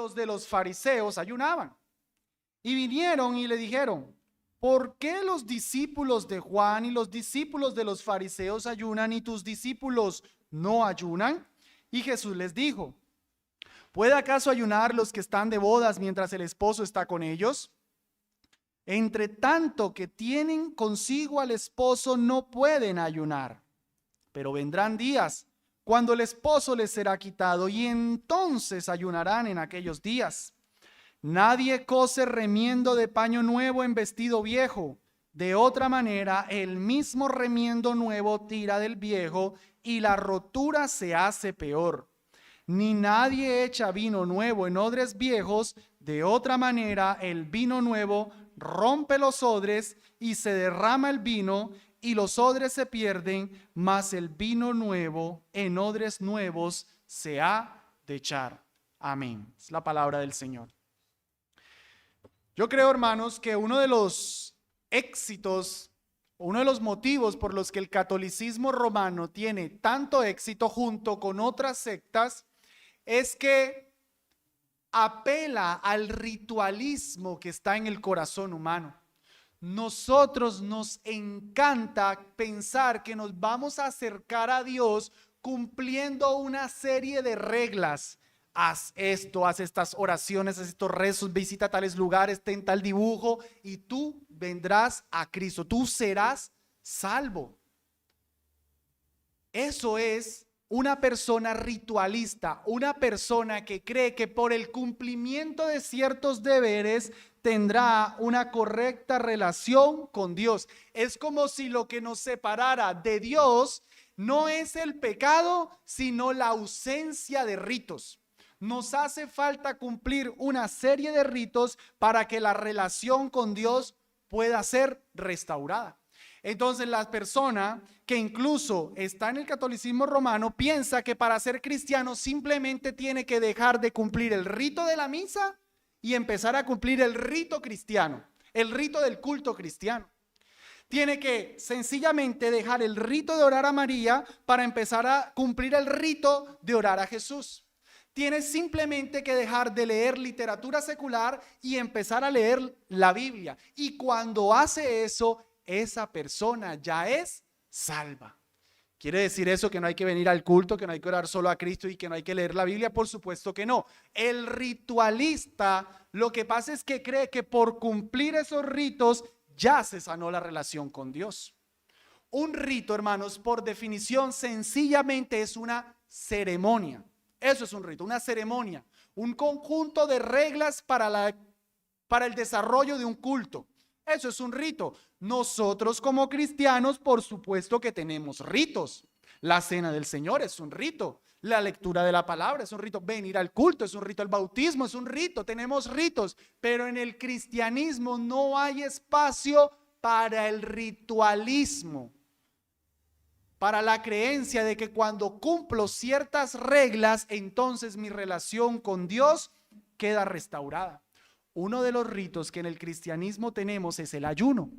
discípulos de los fariseos ayunaban. Y vinieron y le dijeron: ¿por qué los discípulos de Juan y los discípulos de los fariseos ayunan y tus discípulos no ayunan? Y Jesús les dijo: ¿puede acaso ayunar los que están de bodas mientras el esposo está con ellos? Entre tanto que tienen consigo al esposo, no pueden ayunar. Pero vendrán días cuando el esposo les será quitado, y entonces ayunarán en aquellos días. Nadie cose remiendo de paño nuevo en vestido viejo. De otra manera, el mismo remiendo nuevo tira del viejo y la rotura se hace peor. Ni nadie echa vino nuevo en odres viejos. De otra manera, el vino nuevo rompe los odres y se derrama el vino y los odres se pierden, mas el vino nuevo en odres nuevos se ha de echar. Amén. Es la palabra del Señor. Yo creo, hermanos, que uno de los éxitos, uno de los motivos por los que el catolicismo romano tiene tanto éxito junto con otras sectas, es que apela al ritualismo que está en el corazón humano. Nosotros nos encanta pensar que nos vamos a acercar a Dios cumpliendo una serie de reglas. Haz esto, haz estas oraciones, haz estos rezos, visita tales lugares, ten tal dibujo y tú vendrás a Cristo, tú serás salvo. Eso es una persona ritualista, una persona que cree que por el cumplimiento de ciertos deberes tendrá una correcta relación con Dios. Es como si lo que nos separara de Dios no es el pecado, sino la ausencia de ritos. Nos hace falta cumplir una serie de ritos para que la relación con Dios pueda ser restaurada. Entonces la persona que incluso está en el catolicismo romano piensa que para ser cristiano simplemente tiene que dejar de cumplir el rito de la misa y empezar a cumplir el rito cristiano, el rito del culto cristiano. Tiene que sencillamente dejar el rito de orar a María para empezar a cumplir el rito de orar a Jesús. Tiene simplemente que dejar de leer literatura secular y empezar a leer la Biblia. Y cuando hace eso, esa persona ya es salva. ¿Quiere decir eso que no hay que venir al culto, que no hay que orar solo a Cristo y que no hay que leer la Biblia? Por supuesto que no. El ritualista lo que pasa es que cree que por cumplir esos ritos ya se sanó la relación con Dios. Un rito, hermanos, por definición sencillamente es una ceremonia. Eso es un rito, una ceremonia, un conjunto de reglas para el desarrollo de un culto. Eso es un rito. Nosotros como cristianos, por supuesto que tenemos ritos. La cena del Señor es un rito. La lectura de la palabra es un rito. Venir al culto es un rito. El bautismo es un rito. Tenemos ritos. Pero en el cristianismo no hay espacio para el ritualismo, para la creencia de que cuando cumplo ciertas reglas, entonces mi relación con Dios queda restaurada. Uno de los ritos que en el cristianismo tenemos es el ayuno.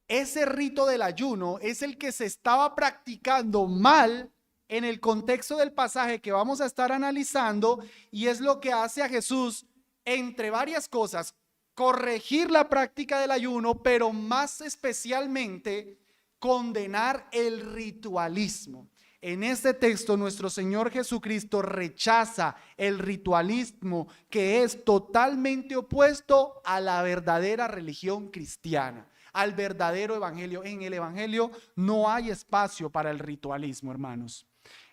Ese rito del ayuno es el que se estaba practicando mal en el contexto del pasaje que vamos a estar analizando, y es lo que hace a Jesús, entre varias cosas, corregir la práctica del ayuno, pero más especialmente condenar el ritualismo. En este texto nuestro Señor Jesucristo rechaza el ritualismo, que es totalmente opuesto a la verdadera religión cristiana, al verdadero evangelio. En el evangelio no hay espacio para el ritualismo, hermanos.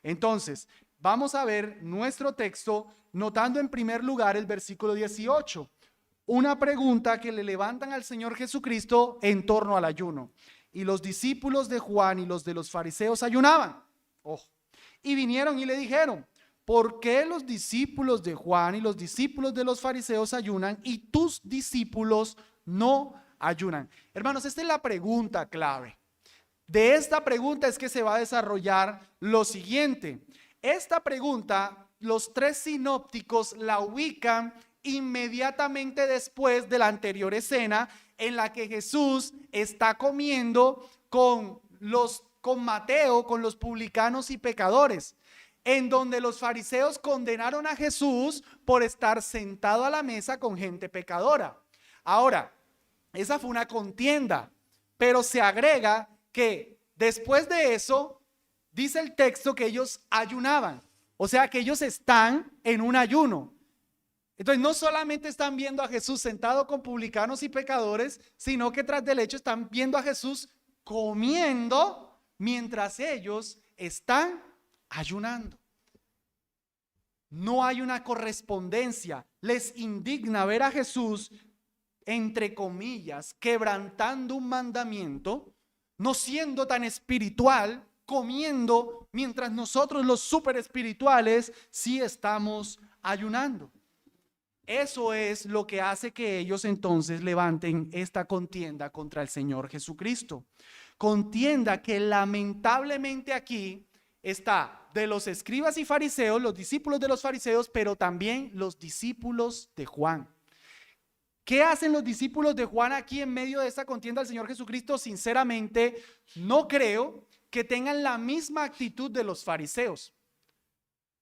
Entonces, vamos a ver nuestro texto notando en primer lugar el versículo 18, una pregunta que le levantan al Señor Jesucristo en torno al ayuno. Y los discípulos de Juan y los de los fariseos ayunaban. Y vinieron y le dijeron: ¿por qué los discípulos de Juan y los discípulos de los fariseos ayunan y tus discípulos no ayunan? Hermanos, esta es la pregunta clave. De esta pregunta es que se va a desarrollar lo siguiente. Esta pregunta, los tres sinópticos la ubican inmediatamente después de la anterior escena en la que Jesús está comiendo con Mateo, con los publicanos y pecadores. en donde los fariseos condenaron a Jesús por estar sentado a la mesa con gente pecadora. Ahora, esa fue una contienda, pero se agrega que después de eso, dice el texto que ellos ayunaban, o sea que ellos están en un ayuno. Entonces no solamente están viendo a Jesús sentado con publicanos y pecadores, sino que tras del hecho están viendo a Jesús comiendo mientras ellos están ayunando. No hay una correspondencia. Les indigna ver a Jesús, entre comillas, quebrantando un mandamiento, no siendo tan espiritual, comiendo, mientras nosotros los súper espirituales sí estamos ayunando. Eso es lo que hace que ellos entonces levanten esta contienda contra el Señor Jesucristo. Contienda que lamentablemente aquí está de los escribas y fariseos, los discípulos de los fariseos, pero también los discípulos de Juan. ¿Qué hacen los discípulos de Juan aquí en medio de esta contienda del Señor Jesucristo? Sinceramente, no creo que tengan la misma actitud de los fariseos.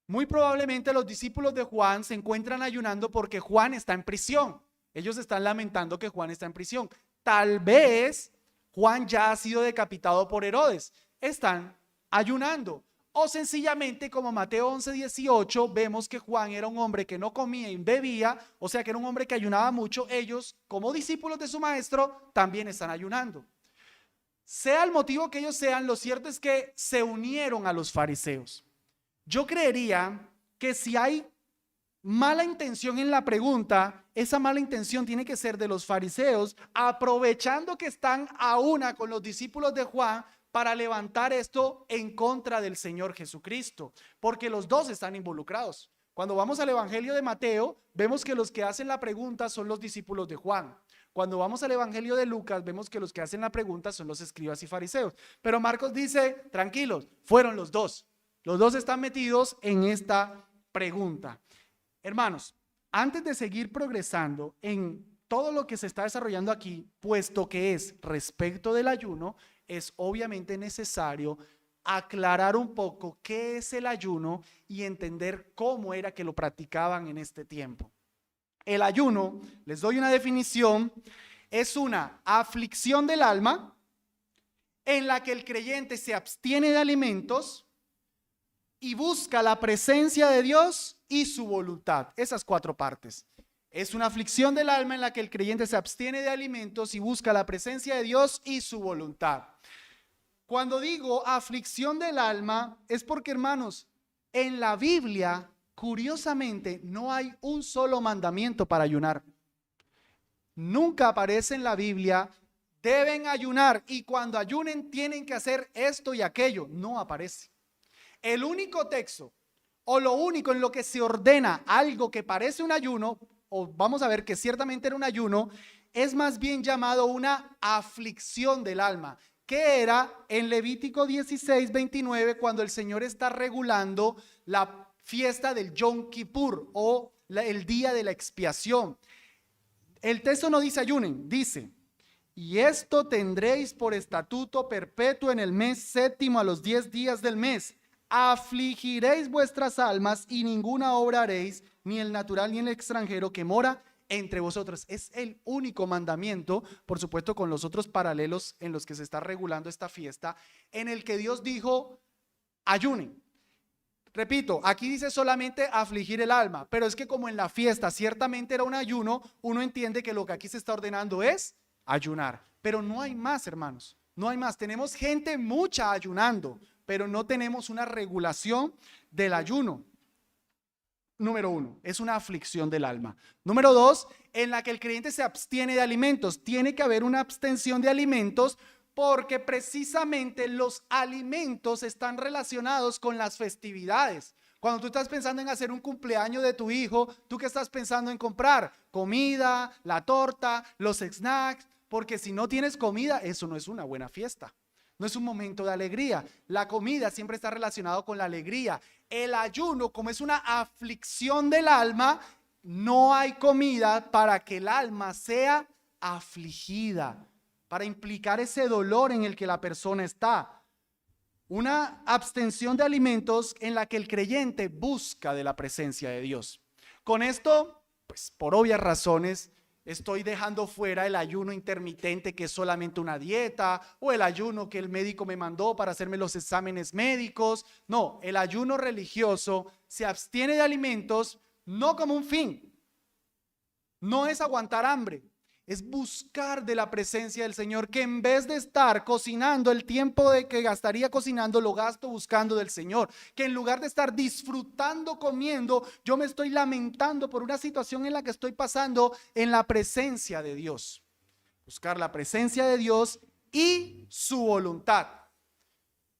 Muy probablemente los discípulos de Juan se encuentran ayunando porque Juan está en prisión. Ellos están lamentando que Juan está en prisión. Tal vez Juan ya ha sido decapitado por Herodes. Están ayunando. O sencillamente, como Mateo 11:18, vemos que Juan era un hombre que no comía y bebía, o sea que era un hombre que ayunaba mucho. Ellos, como discípulos de su maestro, también están ayunando. Sea el motivo que ellos sean, lo cierto es que se unieron a los fariseos. Yo creería que si hay mala intención en la pregunta, esa mala intención tiene que ser de los fariseos, aprovechando que están a una con los discípulos de Juan para levantar esto en contra del Señor Jesucristo, porque los dos están involucrados. Cuando vamos al Evangelio de Mateo, vemos que los que hacen la pregunta son los discípulos de Juan. Cuando vamos al Evangelio de Lucas, vemos que los que hacen la pregunta son los escribas y fariseos. Pero Marcos dice, tranquilos, fueron los dos. Los dos están metidos en esta pregunta. Hermanos, antes de seguir progresando en todo lo que se está desarrollando aquí, puesto que es respecto del ayuno, es obviamente necesario aclarar un poco qué es el ayuno y entender cómo era que lo practicaban en este tiempo. El ayuno, les doy una definición, es una aflicción del alma en la que el creyente se abstiene de alimentos y busca la presencia de Dios y su voluntad. Esas cuatro partes. Es una aflicción del alma en la que el creyente se abstiene de alimentos y busca la presencia de Dios y su voluntad. Cuando digo aflicción del alma, es porque, hermanos, en la Biblia, curiosamente, no hay un solo mandamiento para ayunar. Nunca aparece en la Biblia, deben ayunar y cuando ayunen tienen que hacer esto y aquello. No aparece. El único texto o lo único en lo que se ordena algo que parece un ayuno, o vamos a ver que ciertamente era un ayuno, es más bien llamado una aflicción del alma, que era en Levítico 16:29 cuando el Señor está regulando la fiesta del Yom Kippur o el día de la expiación. El texto no dice ayunen, dice: y esto tendréis por estatuto perpetuo en el mes séptimo a los 10 días del mes. Afligiréis vuestras almas y ninguna obra haréis, ni el natural ni el extranjero que mora entre vosotros. Es el único mandamiento, por supuesto con los otros paralelos en los que se está regulando esta fiesta, en el que Dios dijo ayunen. Repito, aquí dice solamente afligir el alma, pero es que como en la fiesta ciertamente era un ayuno, uno entiende que lo que aquí se está ordenando es ayunar. Pero no hay más, hermanos, no hay más. Tenemos gente mucha ayunando, pero no tenemos una regulación del ayuno. Número uno, es una aflicción del alma. Número dos, en la que el creyente se abstiene de alimentos. Tiene que haber una abstención de alimentos porque precisamente los alimentos están relacionados con las festividades. Cuando tú estás pensando en hacer un cumpleaños de tu hijo, ¿tú qué estás pensando en comprar? Comida, la torta, los snacks, porque si no tienes comida, eso no es una buena fiesta. No es un momento de alegría. La comida siempre está relacionado con la alegría. El ayuno, como es una aflicción del alma, no hay comida para que el alma sea afligida, para implicar ese dolor en el que la persona está. Una abstención de alimentos en la que el creyente busca de la presencia de Dios. Con esto, pues por obvias razones, estoy dejando fuera el ayuno intermitente, que es solamente una dieta, o el ayuno que el médico me mandó para hacerme los exámenes médicos. No, el ayuno religioso se abstiene de alimentos no como un fin. No es aguantar hambre, es buscar de la presencia del Señor, que en vez de estar cocinando el tiempo de que gastaría cocinando, lo gasto buscando del Señor. Que en lugar de estar disfrutando comiendo, yo me estoy lamentando por una situación en la que estoy pasando en la presencia de Dios. Buscar la presencia de Dios y su voluntad.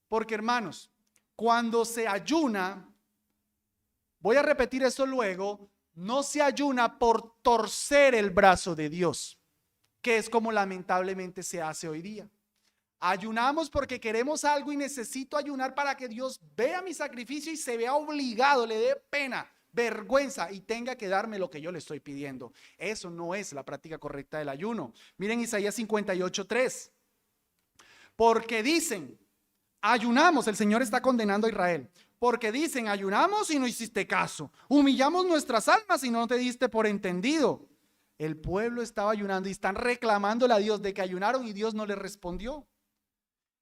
Porque, hermanos, cuando se ayuna, voy a repetir esto luego, no se ayuna por torcer el brazo de Dios, que es como lamentablemente se hace hoy día. Ayunamos porque queremos algo y necesito ayunar para que Dios vea mi sacrificio y se vea obligado, le dé pena, vergüenza y tenga que darme lo que yo le estoy pidiendo. Eso no es la práctica correcta del ayuno. Miren Isaías 58:3. Porque dicen, ayunamos, el Señor está condenando a Israel. Porque dicen, ayunamos y no hiciste caso. Humillamos nuestras almas y no te diste por entendido. El pueblo estaba ayunando y están reclamándole a Dios de que ayunaron y Dios no les respondió.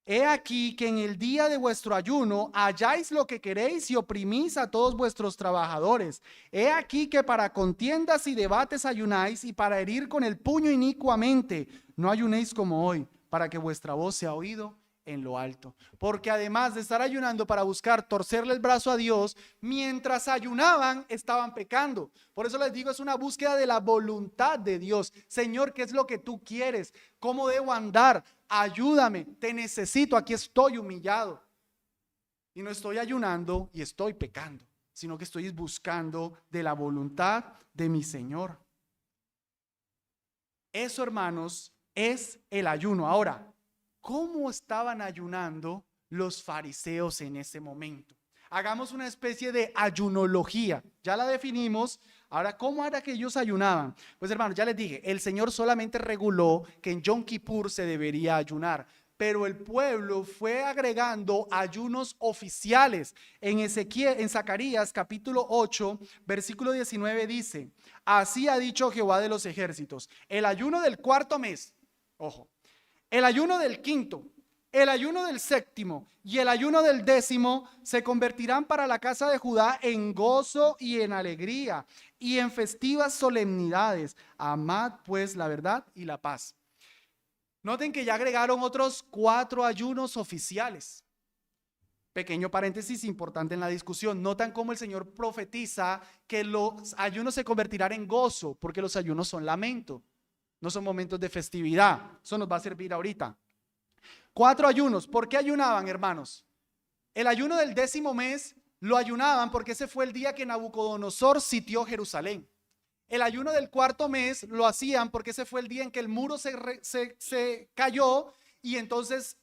He aquí que en el día de vuestro ayuno halláis lo que queréis y oprimís a todos vuestros trabajadores. He aquí que para contiendas y debates ayunáis y para herir con el puño inicuamente. No ayunéis como hoy, para que vuestra voz sea oído en lo alto. Porque además de estar ayunando para buscar torcerle el brazo a Dios, mientras ayunaban estaban pecando. Por eso les digo, es una búsqueda de la voluntad de Dios. Señor, ¿qué es lo que tú quieres? ¿Cómo debo andar? Ayúdame, te necesito, aquí estoy humillado. Y no estoy ayunando y estoy pecando, sino que estoy buscando de la voluntad de mi Señor. Eso, hermanos, es el ayuno. Ahora, ¿cómo estaban ayunando los fariseos en ese momento? Hagamos una especie de ayunología. Ya la definimos. Ahora, ¿cómo era que ellos ayunaban? Pues hermanos, ya les dije, el Señor solamente reguló que en Yom Kippur se debería ayunar, pero el pueblo fue agregando ayunos oficiales. En Zacarías capítulo 8, versículo 19 dice, así ha dicho Jehová de los ejércitos, el ayuno del cuarto mes, ojo, el ayuno del quinto, el ayuno del séptimo y el ayuno del décimo se convertirán para la casa de Judá en gozo y en alegría y en festivas solemnidades. Amad pues la verdad y la paz. Noten que ya agregaron otros 4 ayunos oficiales. Pequeño paréntesis importante en la discusión. Notan cómo el Señor profetiza que los ayunos se convertirán en gozo, porque los ayunos son lamento. No son momentos de festividad. Eso nos va a servir ahorita. 4 ayunos. ¿Por qué ayunaban, hermanos? El ayuno del 10º mes lo ayunaban porque ese fue el día que Nabucodonosor sitió Jerusalén. El ayuno del 4º mes lo hacían porque ese fue el día en que el muro se cayó y entonces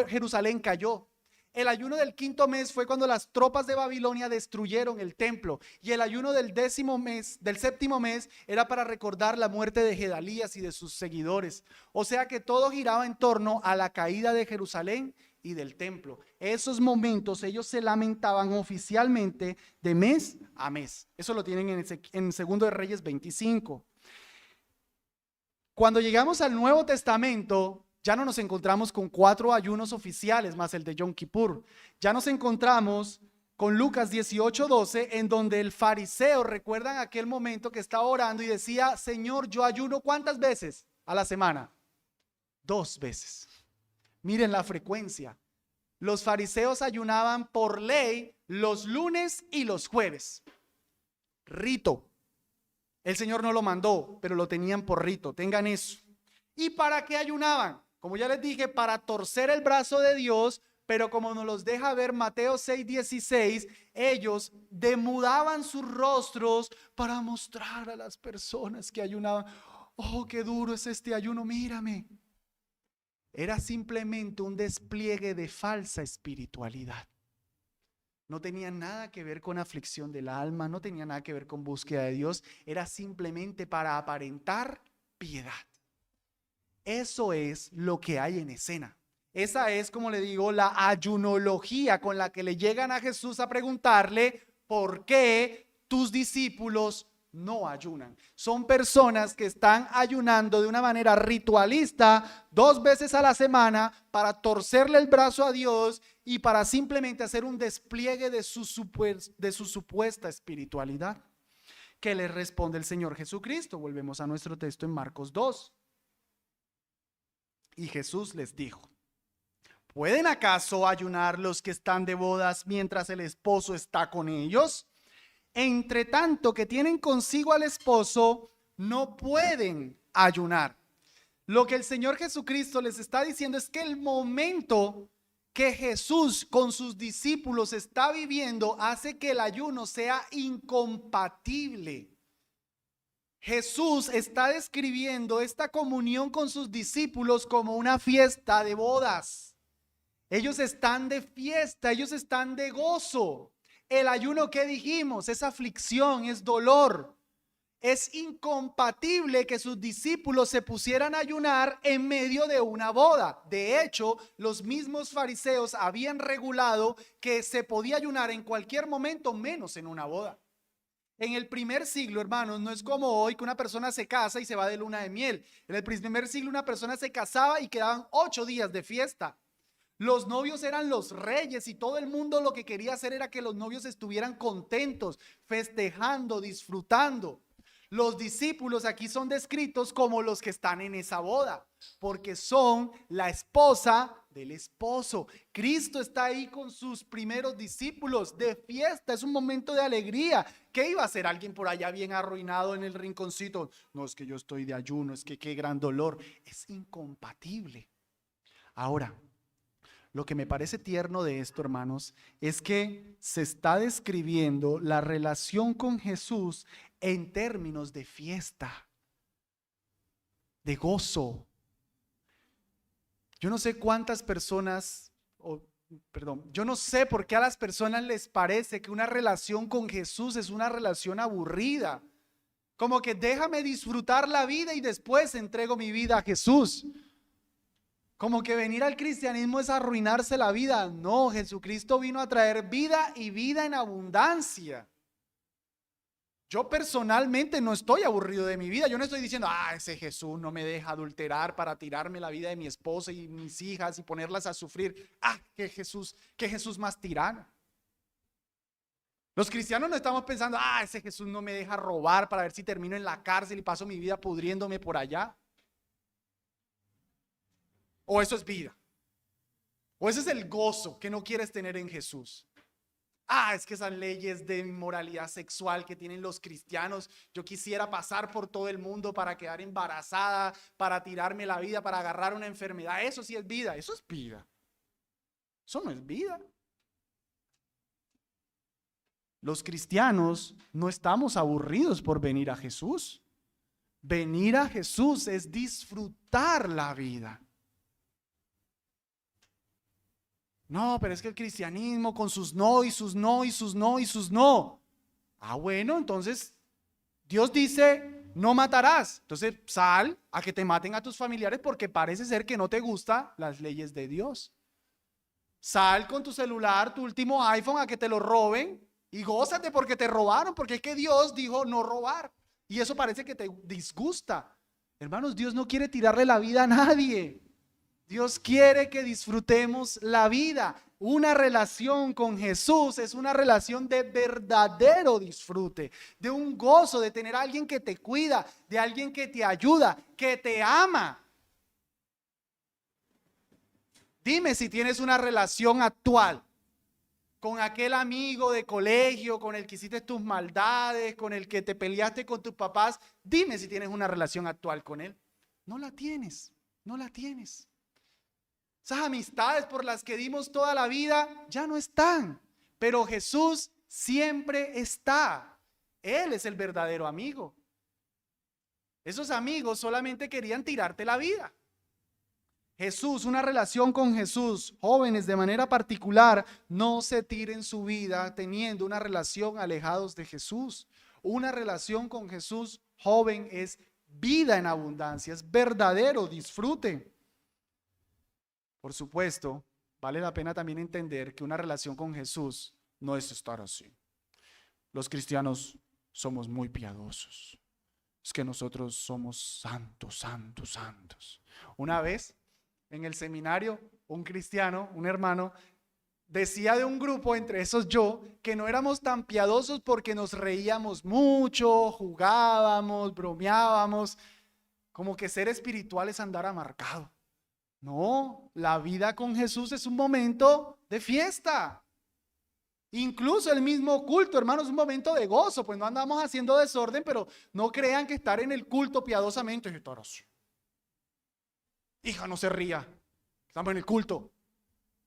Jerusalén cayó. El ayuno del 5º mes fue cuando las tropas de Babilonia destruyeron el templo. Y el ayuno del 7º mes era para recordar la muerte de Gedalías y de sus seguidores. O sea que todo giraba en torno a la caída de Jerusalén y del templo. Esos momentos ellos se lamentaban oficialmente de mes a mes. Eso lo tienen en 2 de Reyes 25. Cuando llegamos al Nuevo Testamento, ya no nos encontramos con 4 ayunos oficiales más el de Yom Kippur. Ya nos encontramos con Lucas 18:12, en donde el fariseo, recuerdan aquel momento que estaba orando y decía, Señor, yo ayuno ¿cuántas veces a la semana? 2 veces. Miren la frecuencia. Los fariseos ayunaban por ley los lunes y los jueves. Rito. El Señor no lo mandó, pero lo tenían por rito. Tengan eso. ¿Y para qué ayunaban? Como ya les dije, para torcer el brazo de Dios, pero como nos los deja ver Mateo 6:16, ellos demudaban sus rostros para mostrar a las personas que ayunaban. Oh, qué duro es este ayuno, mírame. Era simplemente un despliegue de falsa espiritualidad. No tenía nada que ver con aflicción del alma, no tenía nada que ver con búsqueda de Dios, era simplemente para aparentar piedad. Eso es lo que hay en escena. Esa es, como le digo, la ayunología con la que le llegan a Jesús a preguntarle por qué tus discípulos no ayunan. Son personas que están ayunando de una manera ritualista 2 veces a la semana para torcerle el brazo a Dios y para simplemente hacer un despliegue de su supuesta espiritualidad. ¿Qué le responde el Señor Jesucristo? Volvemos a nuestro texto en Marcos 2. Y Jesús les dijo: ¿pueden acaso ayunar los que están de bodas mientras el esposo está con ellos? Entre tanto que tienen consigo al esposo, no pueden ayunar. Lo que el Señor Jesucristo les está diciendo es que el momento que Jesús con sus discípulos está viviendo hace que el ayuno sea incompatible. Jesús está describiendo esta comunión con sus discípulos como una fiesta de bodas. Ellos están de fiesta, ellos están de gozo. El ayuno, ¿qué dijimos? Es aflicción, es dolor. Es incompatible que sus discípulos se pusieran a ayunar en medio de una boda. De hecho, los mismos fariseos habían regulado que se podía ayunar en cualquier momento, menos en una boda. En el primer siglo, hermanos, no es como hoy que una persona se casa y se va de luna de miel. En el primer siglo una persona se casaba y quedaban 8 días de fiesta. Los novios eran los reyes y todo el mundo lo que quería hacer era que los novios estuvieran contentos, festejando, disfrutando. Los discípulos aquí son descritos como los que están en esa boda, porque son la esposa del esposo. Cristo está ahí con sus primeros discípulos de fiesta, es un momento de alegría. ¿Qué iba a hacer alguien por allá bien arruinado en el rinconcito? No, es que yo estoy de ayuno, es que qué gran dolor. Es incompatible. Ahora, lo que me parece tierno de esto, hermanos, es que se está describiendo la relación con Jesús en términos de fiesta, de gozo. Yo no sé cuántas personas, yo no sé por qué a las personas les parece que una relación con Jesús es una relación aburrida. Como que déjame disfrutar la vida y después entrego mi vida a Jesús. Como que venir al cristianismo es arruinarse la vida. No, Jesucristo vino a traer vida y vida en abundancia. Yo personalmente no estoy aburrido de mi vida. Yo no estoy diciendo, ese Jesús no me deja adulterar para tirarme la vida de mi esposa y mis hijas y ponerlas a sufrir. Qué Jesús más tirano. Los cristianos no estamos pensando, ese Jesús no me deja robar para ver si termino en la cárcel y paso mi vida pudriéndome por allá. O eso es vida. O ese es el gozo que no quieres tener en Jesús. Es que esas leyes de inmoralidad sexual que tienen los cristianos, yo quisiera pasar por todo el mundo para quedar embarazada, para tirarme la vida, para agarrar una enfermedad. Eso sí es vida, eso es vida. Eso no es vida. Los cristianos no estamos aburridos por venir a Jesús. Venir a Jesús es disfrutar la vida. No, pero es que el cristianismo con sus no y sus no y sus no y sus no. Bueno, entonces Dios dice, no matarás. Entonces sal a que te maten a tus familiares porque parece ser que no te gustan las leyes de Dios. Sal con tu celular, tu último iPhone, a que te lo roben y gózate porque te robaron, porque es que Dios dijo no robar. Y eso parece que te disgusta. Hermanos, Dios no quiere tirarle la vida a nadie. Dios quiere que disfrutemos la vida. Una relación con Jesús es una relación de verdadero disfrute, de un gozo, de tener a alguien que te cuida, de alguien que te ayuda, que te ama. Dime si tienes una relación actual con aquel amigo de colegio, con el que hiciste tus maldades, con el que te peleaste con tus papás. Dime si tienes una relación actual con él. No la tienes, no la tienes. Esas amistades por las que dimos toda la vida ya no están, pero Jesús siempre está. Él es el verdadero amigo. Esos amigos solamente querían tirarte la vida. Jesús, una relación con Jesús, jóvenes de manera particular, no se tiren su vida teniendo una relación alejados de Jesús. Una relación con Jesús, joven, es vida en abundancia, es verdadero disfrute. Por supuesto, vale la pena también entender que una relación con Jesús no es estar así. Los cristianos somos muy piadosos. Es que nosotros somos santos, santos, santos. Una vez en el seminario, un cristiano, un hermano, decía de un grupo, entre esos yo, que no éramos tan piadosos porque nos reíamos mucho, jugábamos, bromeábamos, como que ser espiritual es andar amargado. No, la vida con Jesús es un momento de fiesta. Incluso el mismo culto, hermanos, es un momento de gozo, pues no andamos haciendo desorden, pero no crean que estar en el culto piadosamente es estar así. Hija, no se ría, estamos en el culto.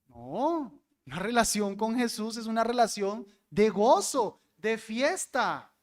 No, una relación con Jesús es una relación de gozo, de fiesta.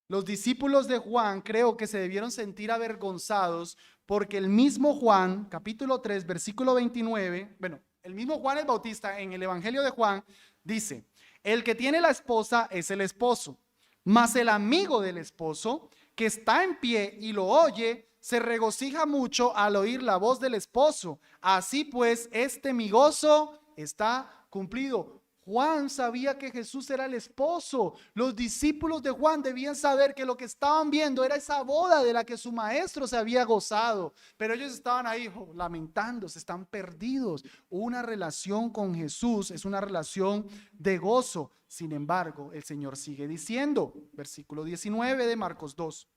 Los discípulos de Juan creo que se debieron sentir avergonzados porque el mismo Juan, capítulo 3, versículo 29, bueno, el mismo Juan el Bautista en el Evangelio de Juan dice, el que tiene la esposa es el esposo, mas el amigo del esposo que está en pie y lo oye, se regocija mucho al oír la voz del esposo. Así pues, mi gozo está cumplido. Juan sabía que Jesús era el esposo. Los discípulos de Juan debían saber que lo que estaban viendo era esa boda de la que su maestro se había gozado. Pero ellos estaban ahí lamentándose, están perdidos. Una relación con Jesús es una relación de gozo. Sin embargo, el Señor sigue diciendo, versículo 19 de Marcos 2.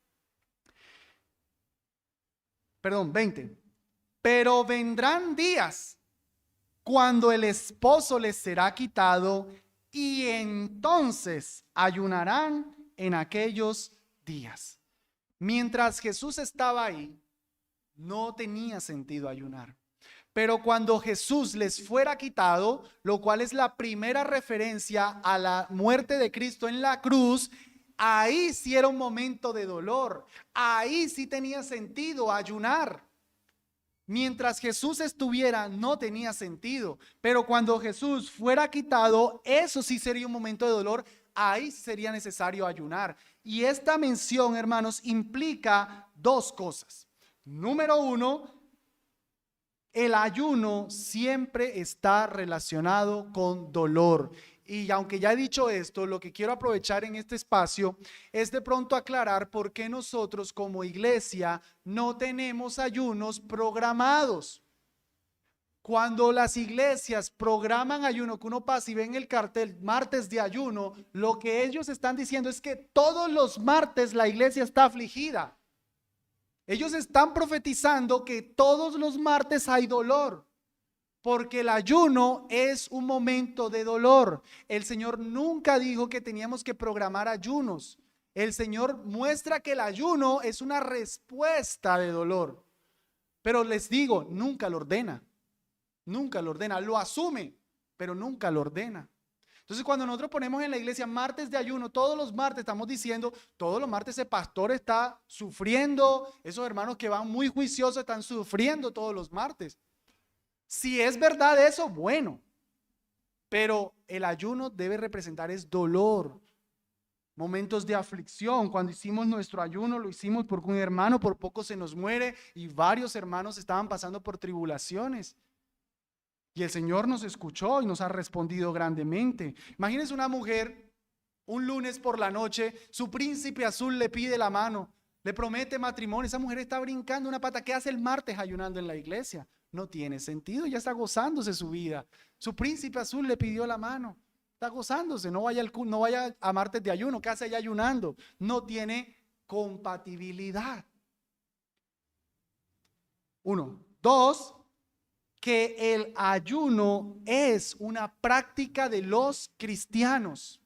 20. Pero vendrán días cuando el esposo les será quitado y entonces ayunarán en aquellos días. Mientras Jesús estaba ahí, no tenía sentido ayunar. Pero cuando Jesús les fuera quitado, lo cual es la primera referencia a la muerte de Cristo en la cruz, ahí sí era un momento de dolor. Ahí sí tenía sentido ayunar. Mientras Jesús estuviera, no tenía sentido. Pero cuando Jesús fuera quitado, eso sí sería un momento de dolor. Ahí sería necesario ayunar. Y esta mención, hermanos, implica dos cosas. Número uno, el ayuno siempre está relacionado con dolor. Y aunque ya he dicho esto, lo que quiero aprovechar en este espacio es de pronto aclarar por qué nosotros como iglesia no tenemos ayunos programados. Cuando las iglesias programan ayuno, que uno pasa y ve en el cartel martes de ayuno, lo que ellos están diciendo es que todos los martes la iglesia está afligida. Ellos están profetizando que todos los martes hay dolor. Porque el ayuno es un momento de dolor. El Señor nunca dijo que teníamos que programar ayunos. El Señor muestra que el ayuno es una respuesta de dolor. Pero les digo, nunca lo ordena. Nunca lo ordena. Lo asume, pero nunca lo ordena. Entonces, cuando nosotros ponemos en la iglesia martes de ayuno, todos los martes estamos diciendo, todos los martes el pastor está sufriendo. Esos hermanos que van muy juiciosos están sufriendo todos los martes. Si es verdad eso, bueno, pero el ayuno debe representar es dolor, momentos de aflicción. Cuando hicimos nuestro ayuno, lo hicimos porque un hermano por poco se nos muere y varios hermanos estaban pasando por tribulaciones. Y el Señor nos escuchó y nos ha respondido grandemente. Imagínense una mujer, un lunes por la noche, su príncipe azul le pide la mano, le promete matrimonio. Esa mujer está brincando una pata. ¿Qué hace el martes ayunando en la iglesia? No tiene sentido, ya está gozándose su vida. Su príncipe azul le pidió la mano, está gozándose. No vaya a martes de ayuno. ¿Qué hace allá ayunando? No tiene compatibilidad. Uno. Dos, que el ayuno es una práctica de los cristianos.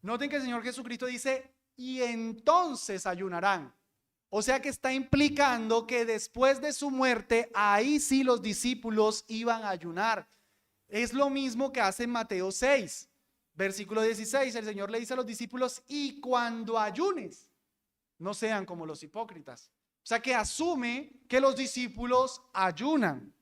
Noten que el Señor Jesucristo dice, y entonces ayunarán. O sea que está implicando que después de su muerte, ahí sí los discípulos iban a ayunar. Es lo mismo que hace en Mateo 6, versículo 16. El Señor le dice a los discípulos, y cuando ayunes, no sean como los hipócritas. O sea que asume que los discípulos ayunan.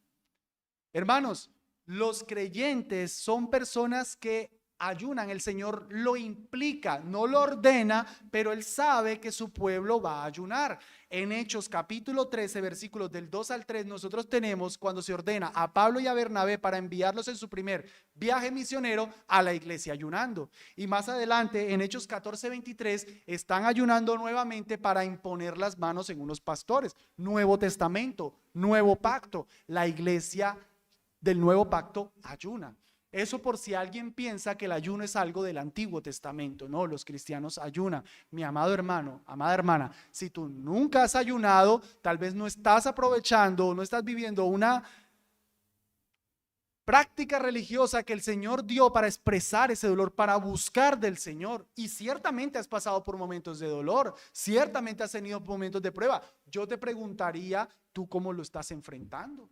Hermanos, los creyentes son personas que ayunan. El Señor lo implica, no lo ordena, pero Él sabe que su pueblo va a ayunar. En Hechos capítulo 13, versículos del 2 al 3, nosotros tenemos cuando se ordena a Pablo y a Bernabé para enviarlos en su primer viaje misionero a la iglesia ayunando. Y más adelante, en Hechos 14, 23, están ayunando nuevamente para imponer las manos en unos pastores. Nuevo Testamento, nuevo pacto. La iglesia del nuevo pacto ayuna. Eso por si alguien piensa que el ayuno es algo del Antiguo Testamento. No, los cristianos ayunan. Mi amado hermano, amada hermana, si tú nunca has ayunado, tal vez no estás aprovechando, no estás viviendo una práctica religiosa que el Señor dio para expresar ese dolor, para buscar del Señor. Y ciertamente has pasado por momentos de dolor, ciertamente has tenido momentos de prueba. Yo te preguntaría, ¿tú cómo lo estás enfrentando?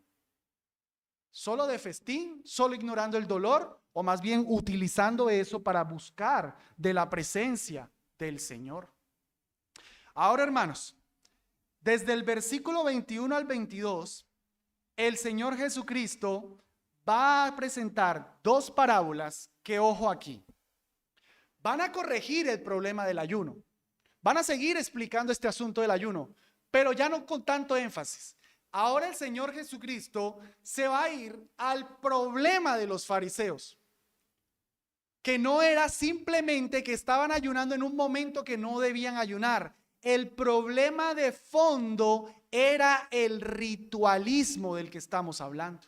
¿Solo de festín? ¿Solo ignorando el dolor? ¿O más bien utilizando eso para buscar de la presencia del Señor? Ahora, hermanos, desde el versículo 21 al 22, el Señor Jesucristo va a presentar dos parábolas que, ojo aquí, van a corregir el problema del ayuno. Van a seguir explicando este asunto del ayuno, pero ya no con tanto énfasis. Ahora el Señor Jesucristo se va a ir al problema de los fariseos, que no era simplemente que estaban ayunando en un momento que no debían ayunar. El problema de fondo era el ritualismo del que estamos hablando.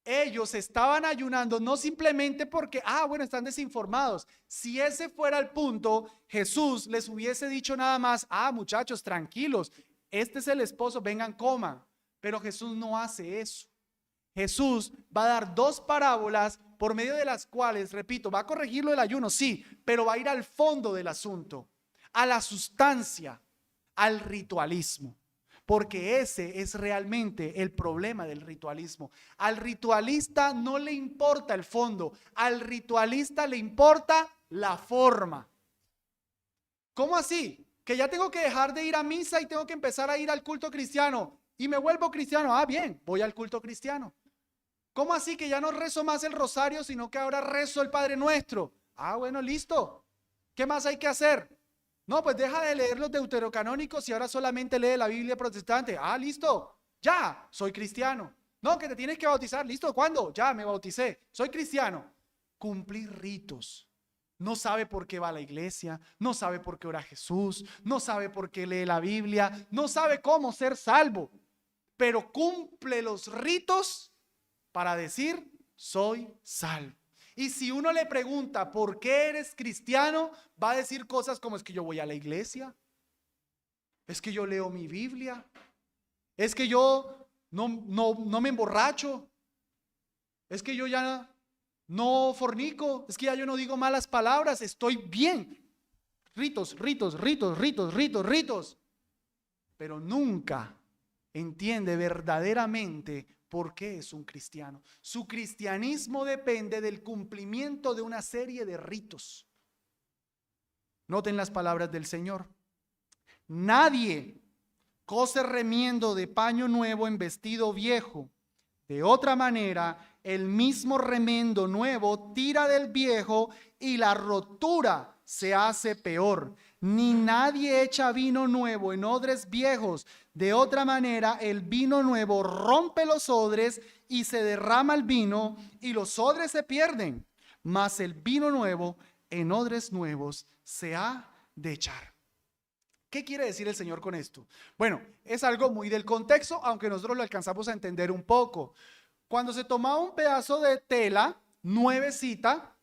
Ellos estaban ayunando no simplemente porque, bueno, están desinformados. Si ese fuera el punto, Jesús les hubiese dicho nada más, muchachos, tranquilos, este es el esposo, vengan, coman. Pero Jesús no hace eso. Jesús va a dar dos parábolas por medio de las cuales, repito, va a corregir lo del ayuno, sí, pero va a ir al fondo del asunto, a la sustancia, al ritualismo. Porque ese es realmente el problema del ritualismo. Al ritualista no le importa el fondo, al ritualista le importa la forma. ¿Cómo así? Que ya tengo que dejar de ir a misa y tengo que empezar a ir al culto cristiano y me vuelvo cristiano. Bien, voy al culto cristiano. ¿Cómo así que ya no rezo más el rosario, sino que ahora rezo el Padre Nuestro? Bueno, listo. ¿Qué más hay que hacer? No, pues deja de leer los deuterocanónicos y ahora solamente lee la Biblia protestante. Listo, ya, soy cristiano. No, que te tienes que bautizar. ¿Listo? ¿Cuándo? Ya, me bauticé. Soy cristiano. Cumplir ritos. No sabe por qué va a la iglesia, no sabe por qué ora Jesús, no sabe por qué lee la Biblia, no sabe cómo ser salvo, pero cumple los ritos para decir, soy salvo. Y si uno le pregunta, ¿por qué eres cristiano? Va a decir cosas como, es que yo voy a la iglesia, es que yo leo mi Biblia, es que yo no me emborracho, es que yo ya no fornico, es que ya yo no digo malas palabras, estoy bien. Ritos, ritos, ritos, ritos, ritos, ritos. Pero nunca entiende verdaderamente por qué es un cristiano. Su cristianismo depende del cumplimiento de una serie de ritos. Noten las palabras del Señor. Nadie cose remiendo de paño nuevo en vestido viejo. De otra manera, el mismo remiendo nuevo tira del viejo y la rotura se hace peor. Ni nadie echa vino nuevo en odres viejos. De otra manera, el vino nuevo rompe los odres y se derrama el vino y los odres se pierden. Mas el vino nuevo en odres nuevos se ha de echar. ¿Qué quiere decir el Señor con esto? Bueno, es algo muy del contexto, aunque nosotros lo alcanzamos a entender un poco. Cuando se tomaba un pedazo de tela nuevecita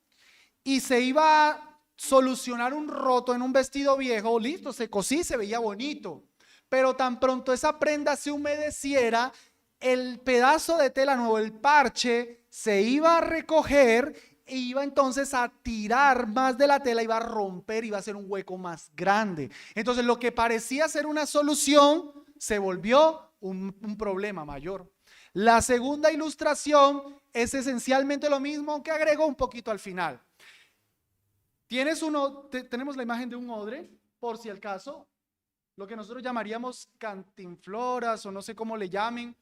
y se iba a solucionar un roto en un vestido viejo, listo, se cosía y se veía bonito. Pero tan pronto esa prenda se humedeciera, el pedazo de tela nuevo, el parche, se iba a recoger e iba entonces a tirar más de la tela, iba a romper, iba a hacer un hueco más grande. Entonces lo que parecía ser una solución se volvió un problema mayor. La segunda ilustración es esencialmente lo mismo, aunque agregó un poquito al final. Tenemos la imagen de un odre, por si al caso, lo que nosotros llamaríamos cantinfloras o no sé cómo le llamen.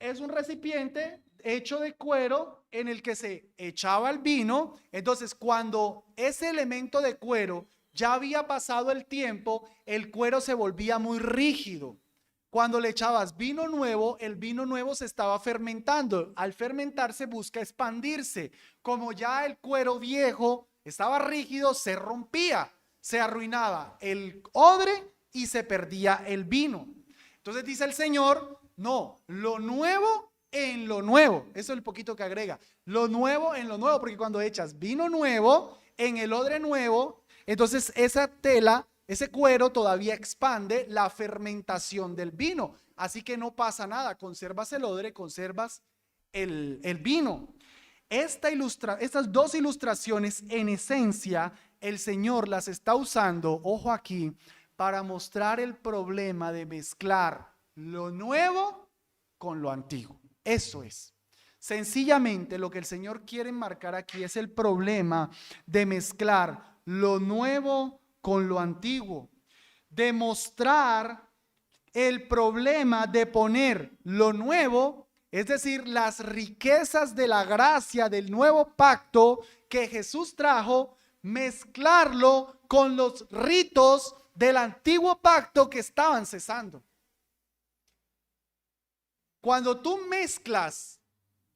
es un recipiente hecho de cuero en el que se echaba el vino. Entonces, cuando ese elemento de cuero ya había pasado el tiempo, el cuero se volvía muy rígido. Cuando le echabas vino nuevo, el vino nuevo se estaba fermentando. Al fermentarse busca expandirse. Como ya el cuero viejo estaba rígido, se rompía, se arruinaba el odre y se perdía el vino. Entonces dice el Señor, no, lo nuevo en lo nuevo. Eso es el poquito que agrega. Lo nuevo en lo nuevo, porque cuando echas vino nuevo en el odre nuevo, entonces esa tela, ese cuero todavía expande la fermentación del vino. Así que no pasa nada, conservas el odre, conservas el vino. Estas dos ilustraciones, en esencia, el Señor las está usando, ojo aquí, para mostrar el problema de mezclar lo nuevo con lo antiguo. Eso es. Sencillamente lo que el Señor quiere marcar aquí es el problema de mezclar lo nuevo con lo antiguo. Demostrar el problema de poner lo nuevo, es decir, las riquezas de la gracia del nuevo pacto que Jesús trajo, mezclarlo con los ritos del antiguo pacto que estaban cesando. Cuando tú mezclas